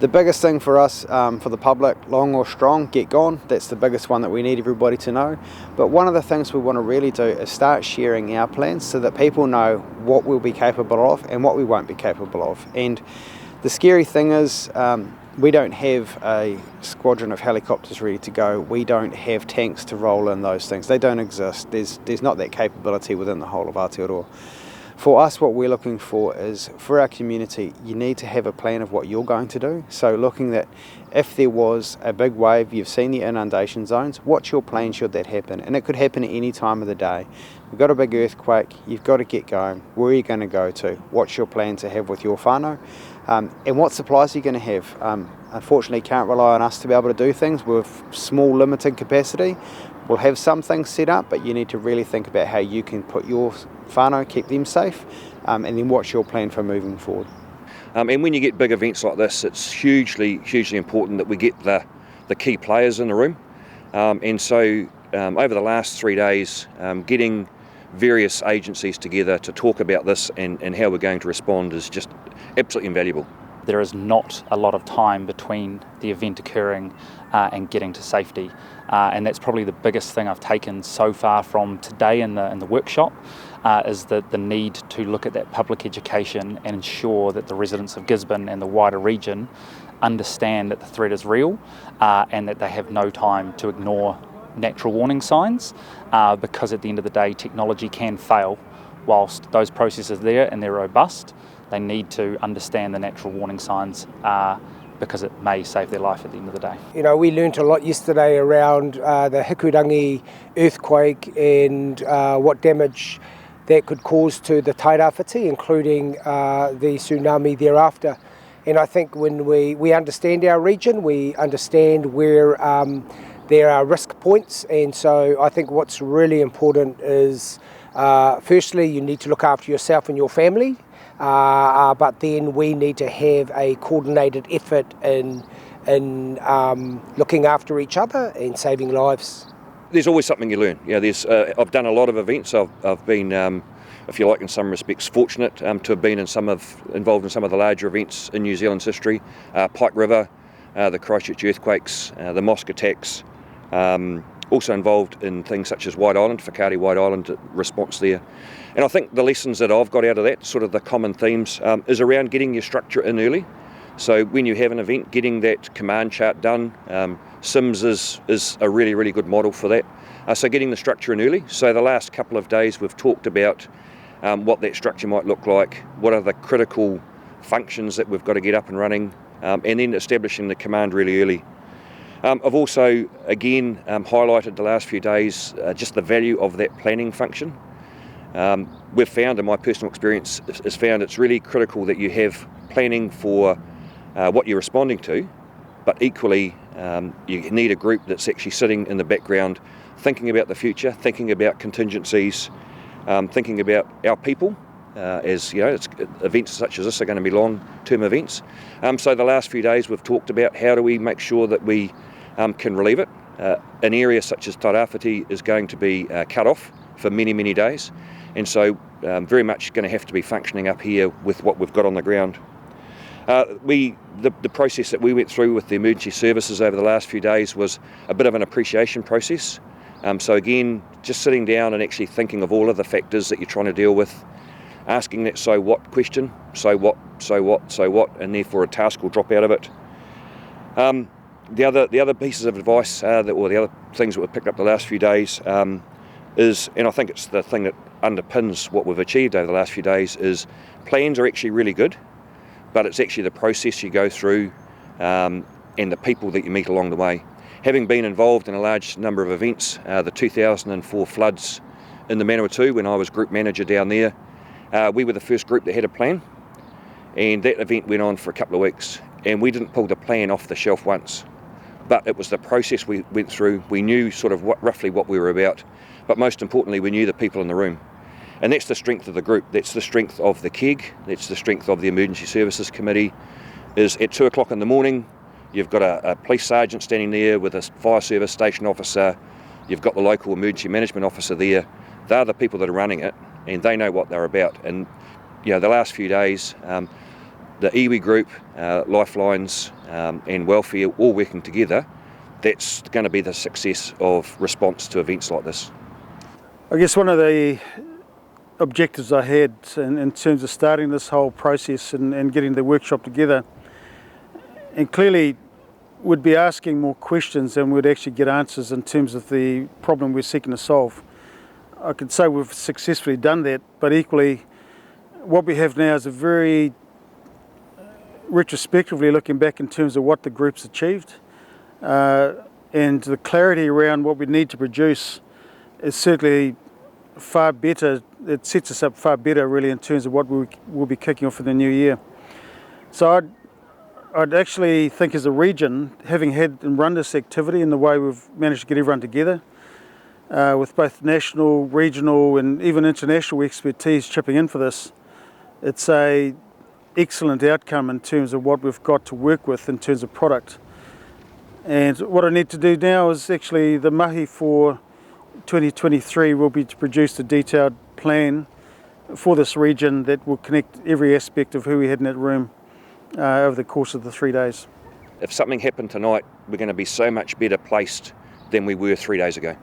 The biggest thing for us, for the public, long or strong, get gone. That's the biggest one that we need everybody to know. But one of the things we want to really do is start sharing our plans so that people know what we'll be capable of and what we won't be capable of. And the scary thing is we don't have a squadron of helicopters ready to go. We don't have tanks to roll in those things. They don't exist. There's not that capability within the whole of Aotearoa. For us, what we're looking for is, for our community, you need to have a plan of what you're going to do. So looking at if there was a big wave, you've seen the inundation zones, what's your plan should that happen? And it could happen at any time of the day. We've got a big earthquake, you've got to get going. Where are you going to go to? What's your plan to have with your whānau? And what supplies are you going to have? Unfortunately, can't rely on us to be able to do things with small, limited capacity. We'll have some things set up, but you need to really think about how you can put your whānau, keep them safe, and then what's your plan for moving forward. And when you get big events like this, it's hugely important that we get the key players in the room. And so over the last 3 days, getting various agencies together to talk about this and how we're going to respond is just absolutely invaluable. There is not a lot of time between the event occurring and getting to safety. And that's probably the biggest thing I've taken so far from today in the workshop, is the need to look at that public education and ensure that the residents of Gisborne and the wider region understand that the threat is real and that they have no time to ignore natural warning signs, because at the end of the day technology can fail. Whilst those processes are there and they're robust, they need to understand the natural warning signs because it may save their life at the end of the day. You know, we learnt a lot yesterday around the Hikurangi earthquake and what damage that could cause to the tairawhiti, including the tsunami thereafter. And I think when we understand our region, we understand where there are risk points, and so I think what's really important is firstly you need to look after yourself and your family, but then we need to have a coordinated effort in looking after each other and saving lives. There's always something you learn. Yeah, I've done a lot of events. I've been, if you like, in some respects fortunate to have been involved in some of the larger events in New Zealand's history. Pike River, the Christchurch earthquakes, the mosque attacks. Also involved in things such as White Island, Whakaari White Island response there. And I think the lessons that I've got out of that, sort of the common themes, is around getting your structure in early. So when you have an event, getting that command chart done. Sims is a really good model for that. So getting the structure in early. So the last couple of days we've talked about what that structure might look like, what are the critical functions that we've got to get up and running, and then establishing the command really early. I've also, again, highlighted the last few days just the value of that planning function. We've found, in my personal experience, is found it's really critical that you have planning for what you're responding to, but equally you need a group that's actually sitting in the background thinking about the future, thinking about contingencies, thinking about our people. As you know, events such as this are going to be long-term events. So the last few days we've talked about how do we make sure that we can relieve it. An area such as Tairawhiti is going to be cut off for many days, and so very much going to have to be functioning up here with what we've got on the ground. The process that we went through with the emergency services over the last few days was a bit of an appreciation process. So again, just sitting down and actually thinking of all of the factors that you're trying to deal with, asking that so what question, so what, and therefore a task will drop out of it. The other pieces of advice, or the other things that we've picked up the last few days is, and I think it's the thing that underpins what we've achieved over the last few days, is plans are actually really good, but it's actually the process you go through and the people that you meet along the way. Having been involved in a large number of events, the 2004 floods in the Manawatu when I was group manager down there, we were the first group that had a plan, and that event went on for a couple of weeks, and we didn't pull the plan off the shelf once, but it was the process we went through. We knew sort of roughly what we were about, but most importantly we knew the people in the room, and that's the strength of the group. That's the strength of the KEG, that's the strength of the Emergency Services Committee. Is at 2 o'clock in the morning you've got a police sergeant standing there with a fire service station officer, you've got the local emergency management officer there. They're the people that are running it, and they know what they're about. And you know, the last few days, the iwi group, Lifelines and welfare all working together, that's going to be the success of response to events like this. I guess one of the objectives I had in terms of starting this whole process and getting the workshop together, and clearly would be asking more questions than we'd actually get answers in terms of the problem we're seeking to solve. I could say we've successfully done that, but equally what we have now is a very retrospectively looking back in terms of what the group's achieved, and the clarity around what we need to produce is certainly far better. It sets us up far better really in terms of what we'll be kicking off in the new year. So I'd actually think as a region, having had and run this activity in the way we've managed to get everyone together, with both national, regional and even international expertise chipping in for this, it's a excellent outcome in terms of what we've got to work with in terms of product. And what I need to do now is actually the mahi for 2023 will be to produce a detailed plan for this region that will connect every aspect of who we had in that room over the course of the 3 days. If something happened tonight, we're going to be so much better placed than we were 3 days ago.